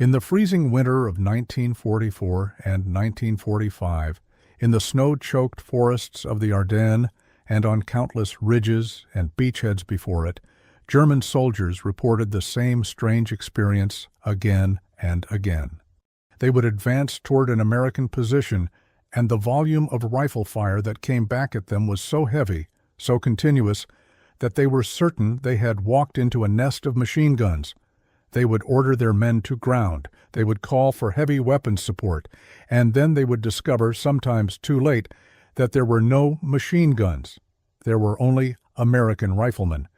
In the freezing winter of 1944 and 1945, in the snow-choked forests of the Ardennes and on countless ridges and beachheads before it, German soldiers reported the same strange experience again and again. They would advance toward an American position, and the volume of rifle fire that came back at them was so heavy, so continuous, that they were certain they had walked into a nest of machine guns. They would order their men to ground, they would call for heavy weapons support, and then they would discover, sometimes too late, that there were no machine guns. There were only American riflemen.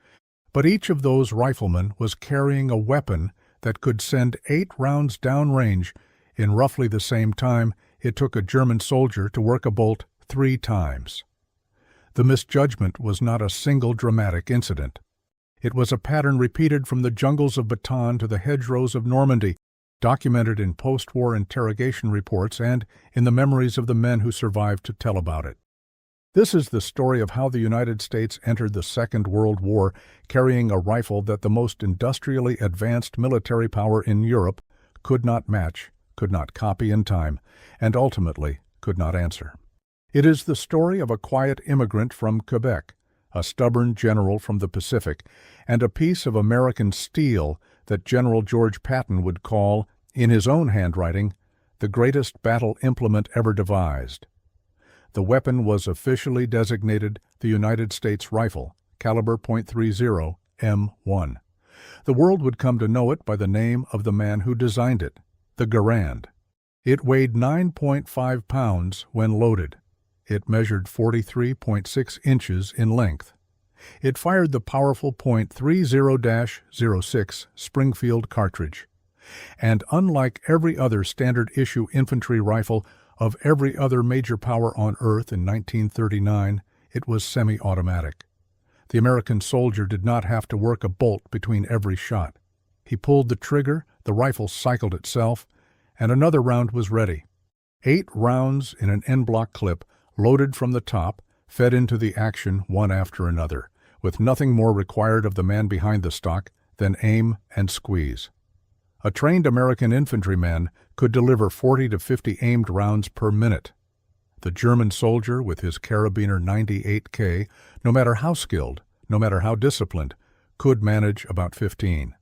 But each of those riflemen was carrying a weapon that could send 8 rounds downrange in roughly the same time it took a German soldier to work a bolt 3 times. The misjudgment was not a single dramatic incident. It was a pattern repeated from the jungles of Bataan to the hedgerows of Normandy, documented in post-war interrogation reports and in the memories of the men who survived to tell about it. This is the story of how the United States entered the Second World War carrying a rifle that the most industrially advanced military power in Europe could not match, could not copy in time, and ultimately could not answer. It is the story of a quiet immigrant from Quebec, a stubborn general from the Pacific, and a piece of American steel that General George Patton would call, in his own handwriting, the greatest battle implement ever devised. The weapon was officially designated the United States Rifle, caliber .30 M1. The world would come to know it by the name of the man who designed it, the Garand. It weighed 9.5 pounds when loaded. It measured 43.6 inches in length. It fired the powerful .30-06 Springfield cartridge. And unlike every other standard-issue infantry rifle of every other major power on Earth in 1939, it was semi-automatic. The American soldier did not have to work a bolt between every shot. He pulled the trigger, the rifle cycled itself, and another round was ready. 8 rounds in an en-bloc clip, loaded from the top, fed into the action one after another, with nothing more required of the man behind the stock than aim and squeeze. A trained American infantryman could deliver 40 to 50 aimed rounds per minute. The German soldier with his Karabiner 98K, no matter how skilled, no matter how disciplined, could manage about 15.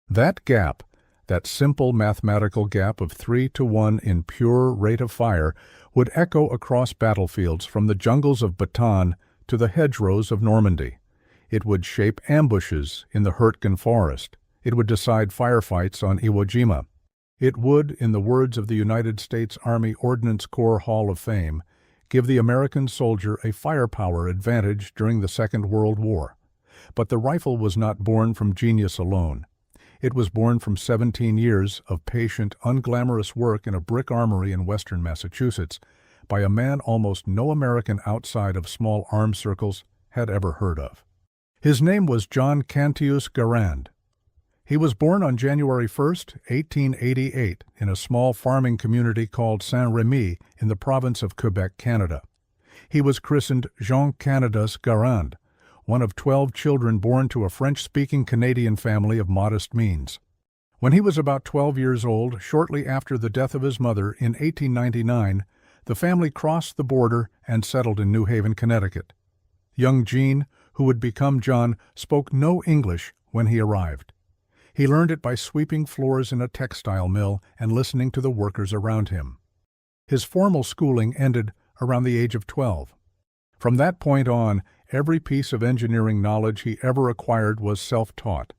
That gap, that simple mathematical gap of 3 to 1 in pure rate of fire, would echo across battlefields from the jungles of Bataan to the hedgerows of Normandy. It would shape ambushes in the Hurtgen forest. It would decide firefights on Iwo Jima. It would, in the words of the United States Army Ordnance Corps Hall of Fame, give the American soldier a firepower advantage during the Second World War. But the rifle was not born from genius alone. It was born from 17 years of patient, unglamorous work in a brick armory in western Massachusetts by a man almost no American outside of small arms circles had ever heard of. His name was John Cantius Garand. He was born on January 1, 1888, in a small farming community called Saint-Rémy in the province of Quebec, Canada. He was christened Jean Canadas Garand, one of 12 children born to a French-speaking Canadian family of modest means. When he was about 12 years old, shortly after the death of his mother in 1899, the family crossed the border and settled in New Haven, Connecticut. Young Jean, who would become John, spoke no English when he arrived. He learned it by sweeping floors in a textile mill and listening to the workers around him. His formal schooling ended around the age of 12. From that point on, every piece of engineering knowledge he ever acquired was self-taught.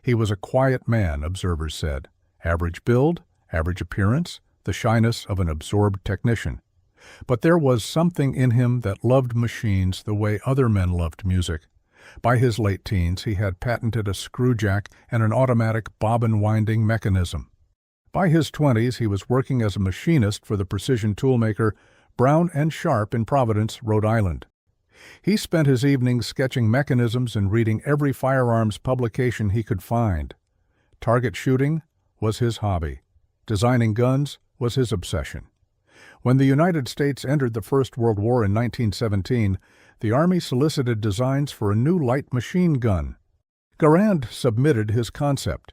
He was a quiet man, observers said. Average build, average appearance, the shyness of an absorbed technician. But there was something in him that loved machines the way other men loved music. By his late teens, he had patented a screwjack and an automatic bobbin-winding mechanism. By his 20s, he was working as a machinist for the precision toolmaker Brown and Sharp in Providence, Rhode Island. He spent his evenings sketching mechanisms and reading every firearms publication he could find. Target shooting was his hobby. Designing guns was his obsession. When the United States entered the First World War in 1917, the Army solicited designs for a new light machine gun. Garand submitted his concept.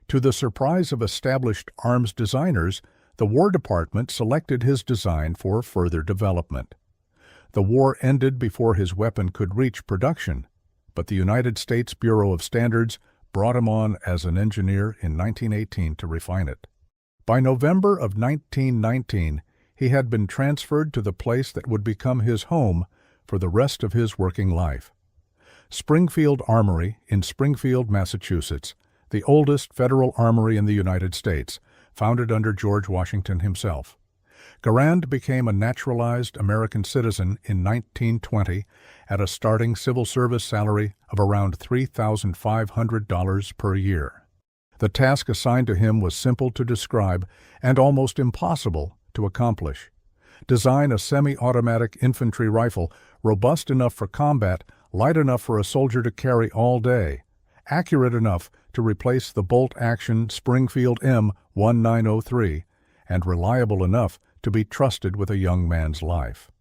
To the surprise of established arms designers, the War Department selected his design for further development. The war ended before his weapon could reach production, but the United States Bureau of Standards brought him on as an engineer in 1918 to refine it. By November of 1919, he had been transferred to the place that would become his home for the rest of his working life. Springfield Armory in Springfield, Massachusetts, the oldest federal armory in the United States, founded under George Washington himself. Garand became a naturalized American citizen in 1920 at a starting civil service salary of around $3,500 per year. The task assigned to him was simple to describe and almost impossible to accomplish. Design a semi-automatic infantry rifle robust enough for combat, light enough for a soldier to carry all day, accurate enough to replace the bolt-action Springfield M1903, and reliable enough to be trusted with a young man's life.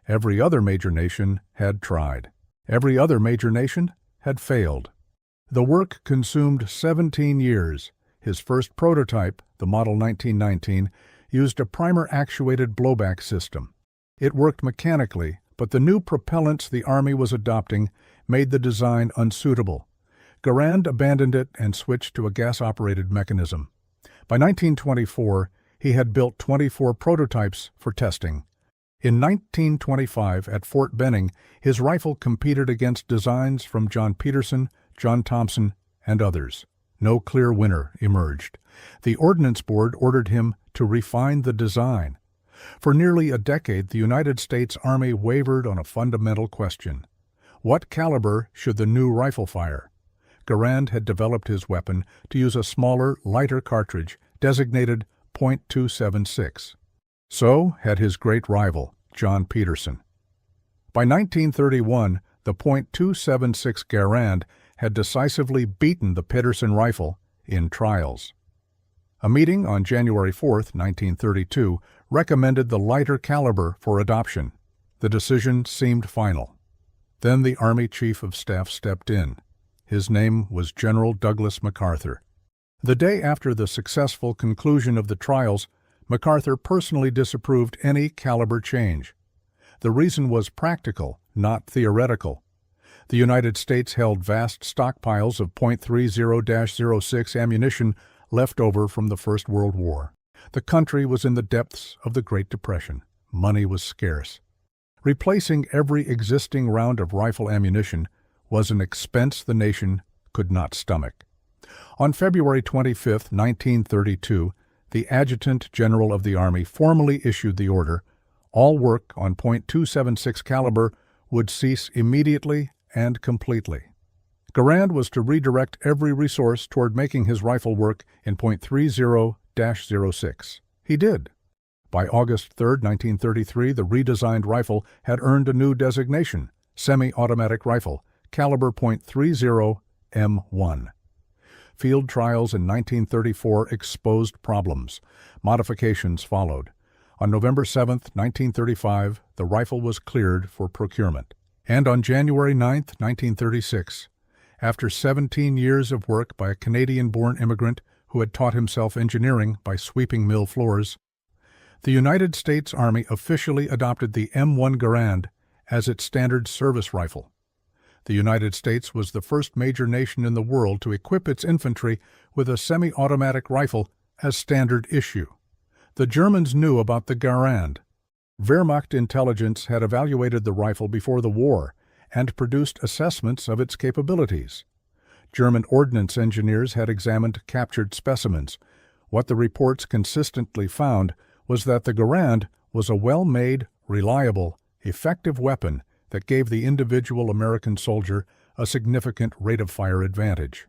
Every other major nation had tried. Every other major nation had failed. The work consumed 17 years. His first prototype, the Model 1919, used a primer-actuated blowback system. It worked mechanically, but the new propellants the Army was adopting made the design unsuitable. Garand abandoned it and switched to a gas-operated mechanism. By 1924, he had built 24 prototypes for testing. In 1925, at Fort Benning, his rifle competed against designs from John Peterson, John Thompson, and others. No clear winner emerged. The Ordnance Board ordered him to refine the design. For nearly a decade, the United States Army wavered on a fundamental question. What caliber should the new rifle fire? Garand had developed his weapon to use a smaller, lighter cartridge, designated .276. So had his great rival, John Peterson. By 1931, the .276 Garand had decisively beaten the Peterson rifle in trials. A meeting on January 4, 1932, recommended the lighter caliber for adoption. The decision seemed final. Then the Army Chief of Staff stepped in. His name was General Douglas MacArthur. The day after the successful conclusion of the trials, MacArthur personally disapproved any caliber change. The reason was practical, not theoretical. The United States held vast stockpiles of .30-06 ammunition left over from the First World War. The country was in the depths of the Great Depression. Money was scarce. Replacing every existing round of rifle ammunition was an expense the nation could not stomach. On February 25, 1932, the Adjutant General of the Army formally issued the order: all work on .276 caliber would cease immediately and completely. Garand was to redirect every resource toward making his rifle work in .30-06. He did. By August 3, 1933, the redesigned rifle had earned a new designation, semi-automatic rifle, caliber .30 M1. Field trials in 1934 exposed problems. Modifications followed. On November 7, 1935, the rifle was cleared for procurement. And on January 9, 1936, after 17 years of work by a Canadian-born immigrant who had taught himself engineering by sweeping mill floors, the United States Army officially adopted the M1 Garand as its standard service rifle. The United States was the first major nation in the world to equip its infantry with a semi-automatic rifle as standard issue. The Germans knew about the Garand. Wehrmacht intelligence had evaluated the rifle before the war and produced assessments of its capabilities. German ordnance engineers had examined captured specimens. What the reports consistently found was that the Garand was a well-made, reliable, effective weapon that gave the individual American soldier a significant rate-of-fire advantage.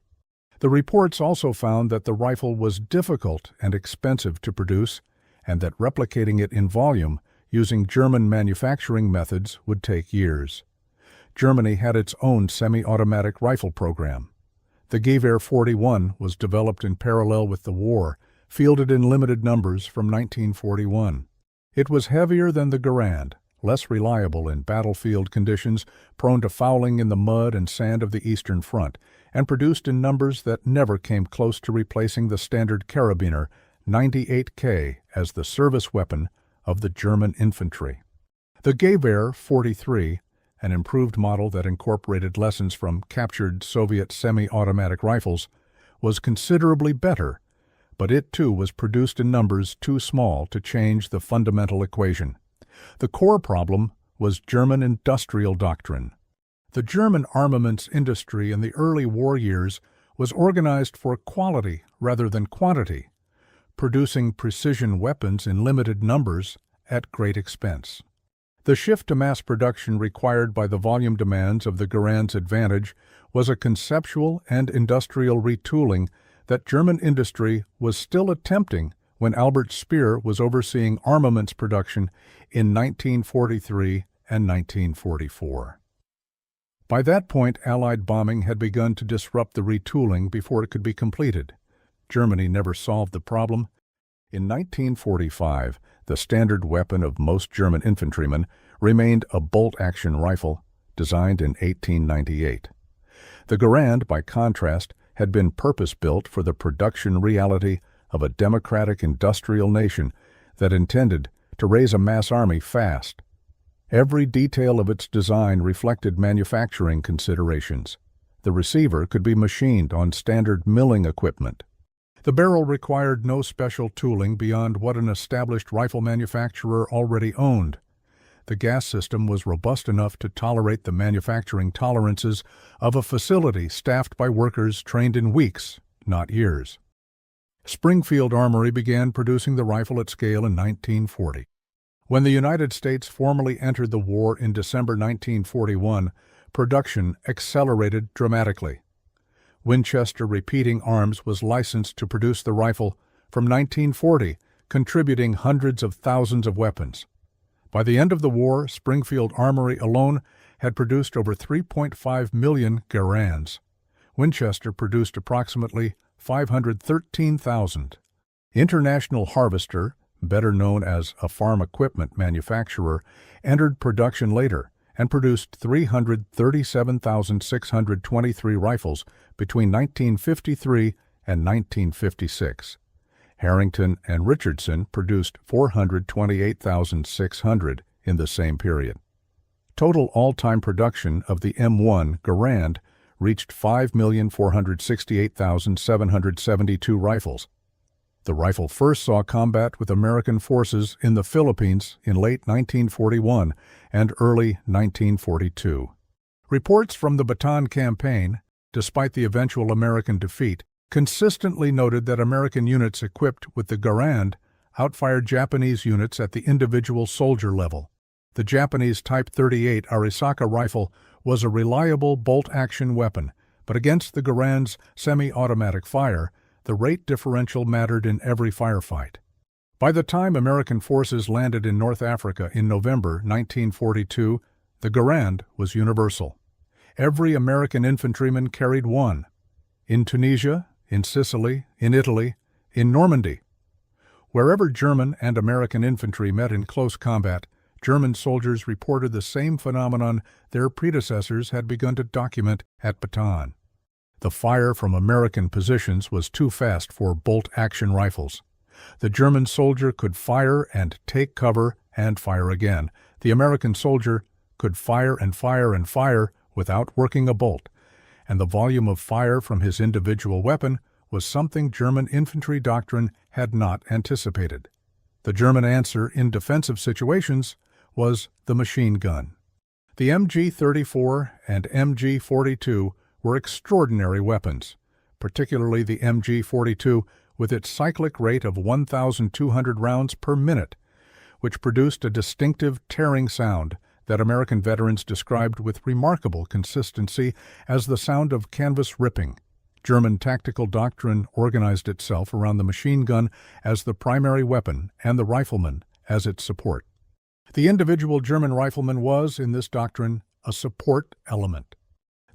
The reports also found that the rifle was difficult and expensive to produce, and that replicating it in volume using German manufacturing methods would take years. Germany had its own semi-automatic rifle program. The Gewehr 41 was developed in parallel with the war, fielded in limited numbers from 1941. It was heavier than the Garand, less reliable in battlefield conditions, prone to fouling in the mud and sand of the Eastern Front, and produced in numbers that never came close to replacing the standard Karabiner 98K as the service weapon of the German infantry. The Gewehr 43, an improved model that incorporated lessons from captured Soviet semi-automatic rifles, was considerably better, but it too was produced in numbers too small to change the fundamental equation. The core problem was German industrial doctrine. The German armaments industry in the early war years was organized for quality rather than quantity, producing precision weapons in limited numbers at great expense. The shift to mass production required by the volume demands of the Garand's advantage was a conceptual and industrial retooling that German industry was still attempting when Albert Speer was overseeing armaments production in 1943 and 1944. By that point, Allied bombing had begun to disrupt the retooling before it could be completed. Germany never solved the problem. In 1945, the standard weapon of most German infantrymen remained a bolt-action rifle designed in 1898. The Garand, by contrast, had been purpose-built for the production reality of a democratic industrial nation that intended to raise a mass army fast. Every detail of its design reflected manufacturing considerations. The receiver could be machined on standard milling equipment. The barrel required no special tooling beyond what an established rifle manufacturer already owned. The gas system was robust enough to tolerate the manufacturing tolerances of a facility staffed by workers trained in weeks, not years. Springfield Armory began producing the rifle at scale in 1940. When the United States formally entered the war in December 1941, production accelerated dramatically. Winchester Repeating Arms was licensed to produce the rifle from 1940, contributing hundreds of thousands of weapons. By the end of the war, Springfield Armory alone had produced over 3.5 million Garands. Winchester produced approximately 513,000. International Harvester, better known as a farm equipment manufacturer, entered production later and produced 337,623 rifles between 1953 and 1956. Harrington and Richardson produced 428,600 in the same period. Total all-time production of the M1 Garand reached 5,468,772 rifles. The rifle first saw combat with American forces in the Philippines in late 1941 and early 1942. Reports from the Bataan campaign, despite the eventual American defeat, consistently noted that American units equipped with the Garand outfired Japanese units at the individual soldier level. The Japanese Type 38 Arisaka rifle was a reliable bolt-action weapon, but against the Garand's semi-automatic fire, the rate differential mattered in every firefight. By the time American forces landed in North Africa in November 1942, the Garand was universal. Every American infantryman carried one. In Tunisia, in Sicily, in Italy, in Normandy. Wherever German and American infantry met in close combat, German soldiers reported the same phenomenon their predecessors had begun to document at Bataan. The fire from American positions was too fast for bolt-action rifles. The German soldier could fire and take cover and fire again. The American soldier could fire and fire and fire without working a bolt, and the volume of fire from his individual weapon was something German infantry doctrine had not anticipated. The German answer in defensive situations was the machine gun. The MG-34 and MG-42 were extraordinary weapons, particularly the MG-42 with its cyclic rate of 1,200 rounds per minute, which produced a distinctive tearing sound that American veterans described with remarkable consistency as the sound of canvas ripping. German tactical doctrine organized itself around the machine gun as the primary weapon and the rifleman as its support. The individual German rifleman was, in this doctrine, a support element.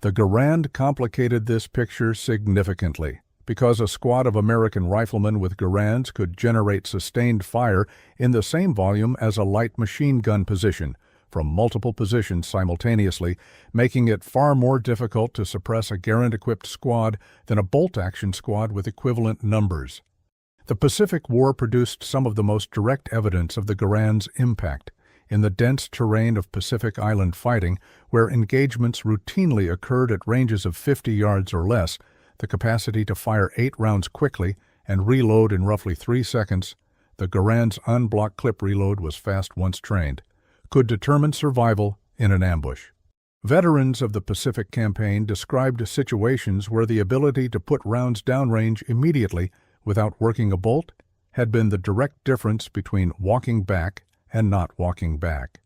The Garand complicated this picture significantly, because a squad of American riflemen with Garands could generate sustained fire in the same volume as a light machine gun position, from multiple positions simultaneously, making it far more difficult to suppress a Garand-equipped squad than a bolt-action squad with equivalent numbers. The Pacific War produced some of the most direct evidence of the Garand's impact. In the dense terrain of Pacific Island fighting, where engagements routinely occurred at ranges of 50 yards or less, the capacity to fire 8 rounds quickly and reload in roughly 3 seconds, the Garand's unblocked clip reload was fast once trained, could determine survival in an ambush. Veterans of the Pacific Campaign described situations where the ability to put rounds downrange immediately without working a bolt had been the direct difference between walking back and not walking back.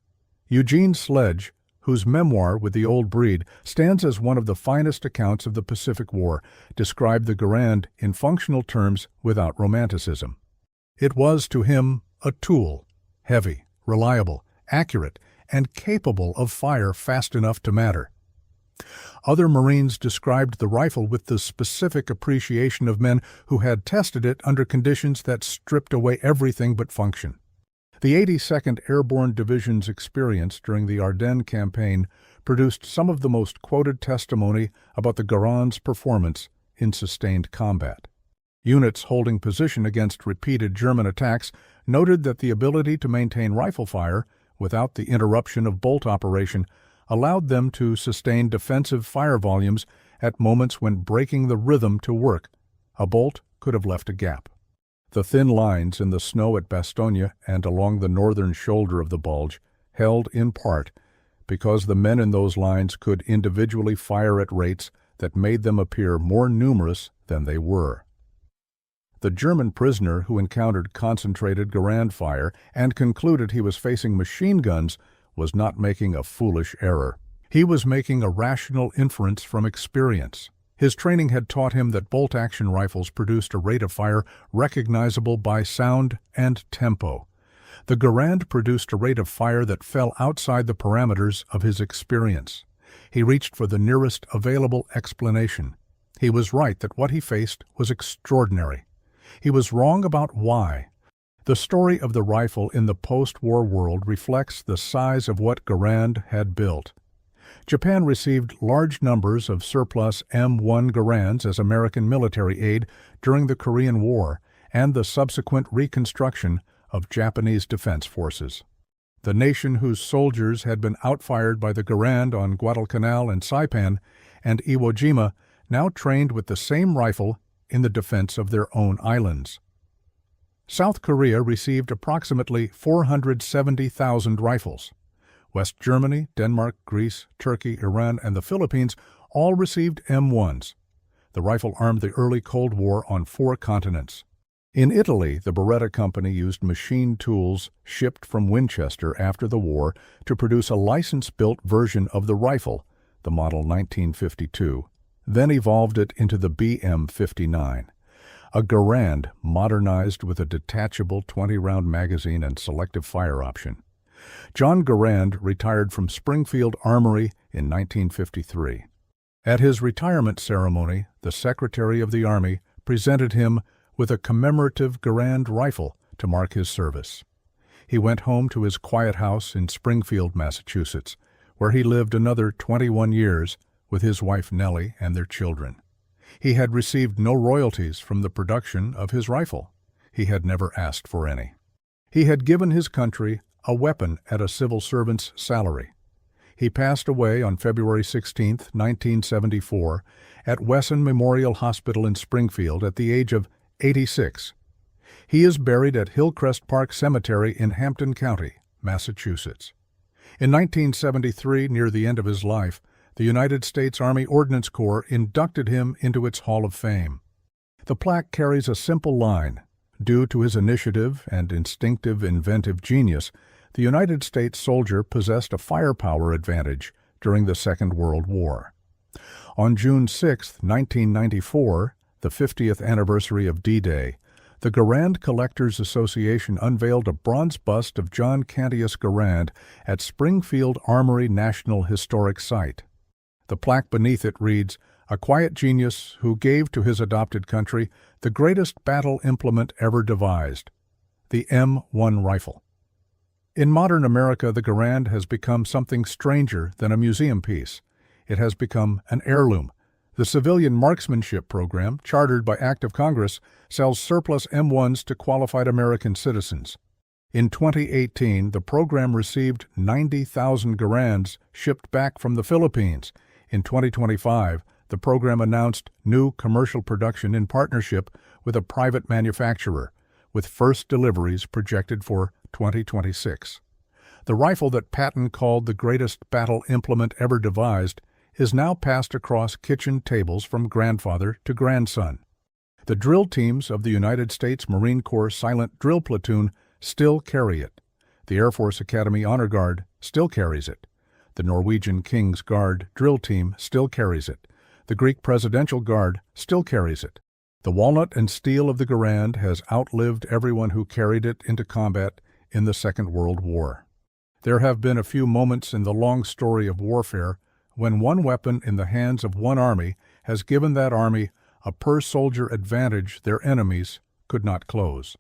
Eugene Sledge, whose memoir With the Old Breed stands as one of the finest accounts of the Pacific War, described the Garand in functional terms without romanticism. It was to him a tool, heavy, reliable, accurate, and capable of fire fast enough to matter. Other Marines described the rifle with the specific appreciation of men who had tested it under conditions that stripped away everything but function. The 82nd Airborne Division's experience during the Ardennes campaign produced some of the most quoted testimony about the Garand's performance in sustained combat. Units holding position against repeated German attacks noted that the ability to maintain rifle fire without the interruption of bolt operation allowed them to sustain defensive fire volumes at moments when breaking the rhythm to work. A bolt could have left a gap. The thin lines in the snow at Bastogne and along the northern shoulder of the bulge held in part because the men in those lines could individually fire at rates that made them appear more numerous than they were. The German prisoner who encountered concentrated Garand fire and concluded he was facing machine guns was not making a foolish error. He was making a rational inference from experience. His training had taught him that bolt-action rifles produced a rate of fire recognizable by sound and tempo. The Garand produced a rate of fire that fell outside the parameters of his experience. He reached for the nearest available explanation. He was right that what he faced was extraordinary. He was wrong about why. The story of the rifle in the post-war world reflects the size of what Garand had built. Japan received large numbers of surplus M1 Garands as American military aid during the Korean War and the subsequent reconstruction of Japanese defense forces. The nation whose soldiers had been outfired by the Garand on Guadalcanal and Saipan and Iwo Jima now trained with the same rifle in the defense of their own islands. South Korea received approximately 470,000 rifles. West Germany, Denmark, Greece, Turkey, Iran, and the Philippines all received M1s. The rifle armed the early Cold War on 4 continents. In Italy, the Beretta Company used machine tools shipped from Winchester after the war to produce a license-built version of the rifle, the model 1952, then evolved it into the BM-59, a Garand modernized with a detachable 20-round magazine and selective fire option. John Garand retired from Springfield Armory in 1953. At his retirement ceremony, the Secretary of the Army presented him with a commemorative Garand rifle to mark his service. He went home to his quiet house in Springfield, Massachusetts, where he lived another 21 years with his wife Nellie and their children. He had received no royalties from the production of his rifle. He had never asked for any. He had given his country a weapon at a civil servant's salary. He passed away on February 16, 1974, at Wesson Memorial Hospital in Springfield at the age of 86. He is buried at Hillcrest Park Cemetery in Hampton County, Massachusetts. In 1973, near the end of his life, the United States Army Ordnance Corps inducted him into its Hall of Fame. The plaque carries a simple line: due to his initiative and instinctive inventive genius, the United States soldier possessed a firepower advantage during the Second World War. On June 6, 1994, the 50th anniversary of D-Day, the Garand Collectors Association unveiled a bronze bust of John Cantius Garand at Springfield Armory National Historic Site. The plaque beneath it reads, "A quiet genius who gave to his adopted country the greatest battle implement ever devised, the M1 rifle." In modern America, the Garand has become something stranger than a museum piece. It has become an heirloom. The civilian marksmanship program, chartered by Act of Congress, sells surplus M1s to qualified American citizens. In 2018, the program received 90,000 Garands shipped back from the Philippines. In 2025, the program announced new commercial production in partnership with a private manufacturer, with first deliveries projected for 2026. The rifle that Patton called the greatest battle implement ever devised is now passed across kitchen tables from grandfather to grandson. The drill teams of the United States Marine Corps Silent Drill Platoon still carry it. The Air Force Academy Honor Guard still carries it. The Norwegian King's Guard drill team still carries it. The Greek Presidential Guard still carries it. The walnut and steel of the Garand has outlived everyone who carried it into combat in the Second World War. There have been a few moments in the long story of warfare when one weapon in the hands of one army has given that army a per-soldier advantage their enemies could not close.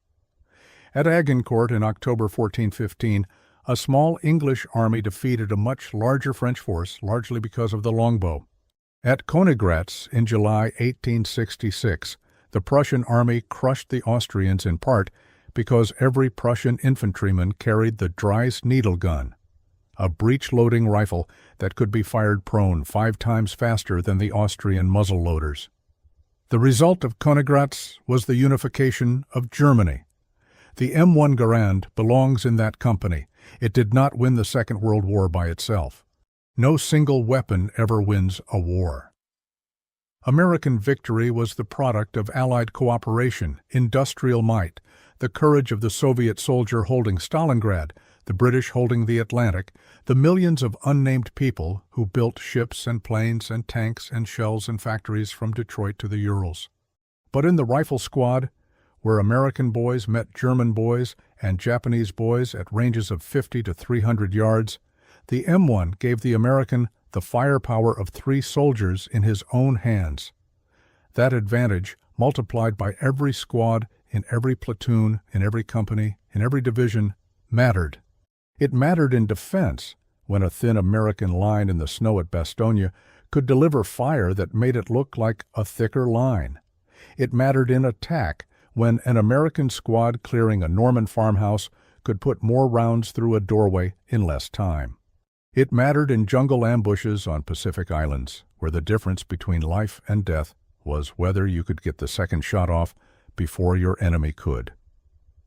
At Agincourt in October 1415, a small English army defeated a much larger French force, largely because of the longbow. At Königgrätz in July 1866, the Prussian army crushed the Austrians in part because every Prussian infantryman carried the Dries needle gun, a breech-loading rifle that could be fired prone 5 times faster than the Austrian muzzle-loaders. The result of Königgrätz was the unification of Germany. The M1 Garand belongs in that company. It did not win the Second World War by itself. No single weapon ever wins a war. American victory was the product of Allied cooperation, industrial might, the courage of the Soviet soldier holding Stalingrad, the British holding the Atlantic, the millions of unnamed people who built ships and planes and tanks and shells and factories from Detroit to the Urals. But in the rifle squad, where American boys met German boys and Japanese boys at ranges of 50 to 300 yards, the M1 gave the American the firepower of 3 soldiers in his own hands. That advantage, multiplied by every squad, in every platoon, in every company, in every division, mattered. It mattered in defense, when a thin American line in the snow at Bastogne could deliver fire that made it look like a thicker line. It mattered in attack, when an American squad clearing a Norman farmhouse could put more rounds through a doorway in less time. It mattered in jungle ambushes on Pacific Islands, where the difference between life and death was whether you could get the second shot off before your enemy could.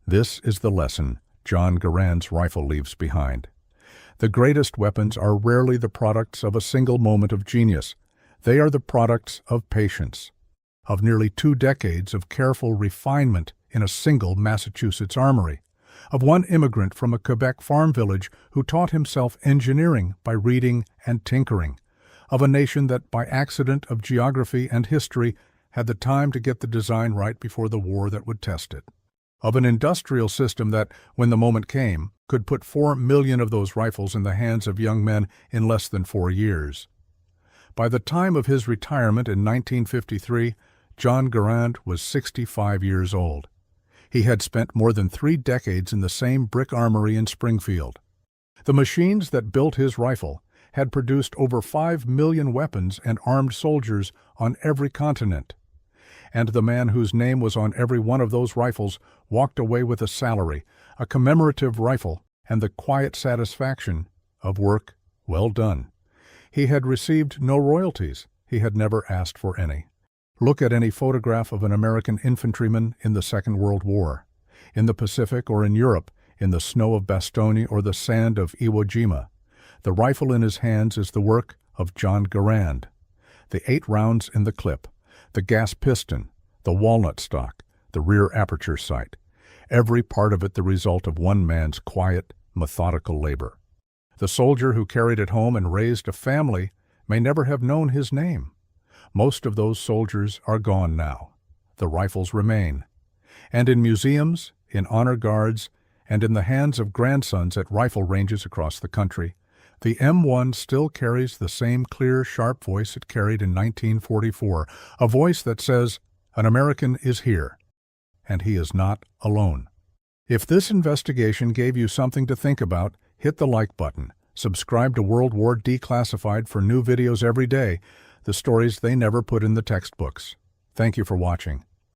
This is the lesson John Garand's rifle leaves behind. The greatest weapons are rarely the products of a single moment of genius. They are the products of patience, of nearly 2 decades of careful refinement in a single Massachusetts armory, of one immigrant from a Quebec farm village who taught himself engineering by reading and tinkering, of a nation that by accident of geography and history had the time to get the design right before the war that would test it, of an industrial system that, when the moment came, could put 4 million of those rifles in the hands of young men in less than 4 years. By the time of his retirement in 1953, John Garand was 65 years old. He had spent more than 3 decades in the same brick armory in Springfield. The machines that built his rifle had produced over 5 million weapons and armed soldiers on every continent. And the man whose name was on every one of those rifles walked away with a salary, a commemorative rifle, and the quiet satisfaction of work well done. He had received no royalties. He had never asked for any. Look at any photograph of an American infantryman in the Second World War, in the Pacific or in Europe, in the snow of Bastogne or the sand of Iwo Jima. The rifle in his hands is the work of John Garand. The 8 rounds in the clip, the gas piston, the walnut stock, the rear aperture sight, every part of it the result of one man's quiet, methodical labor. The soldier who carried it home and raised a family may never have known his name. Most of those soldiers are gone now. The rifles remain. And in museums, in honor guards, and in the hands of grandsons at rifle ranges across the country, the M1 still carries the same clear, sharp voice it carried in 1944, a voice that says, "An American is here, and he is not alone." If this investigation gave you something to think about, hit the like button. Subscribe to World War Declassified for new videos every day, the stories they never put in the textbooks. Thank you for watching.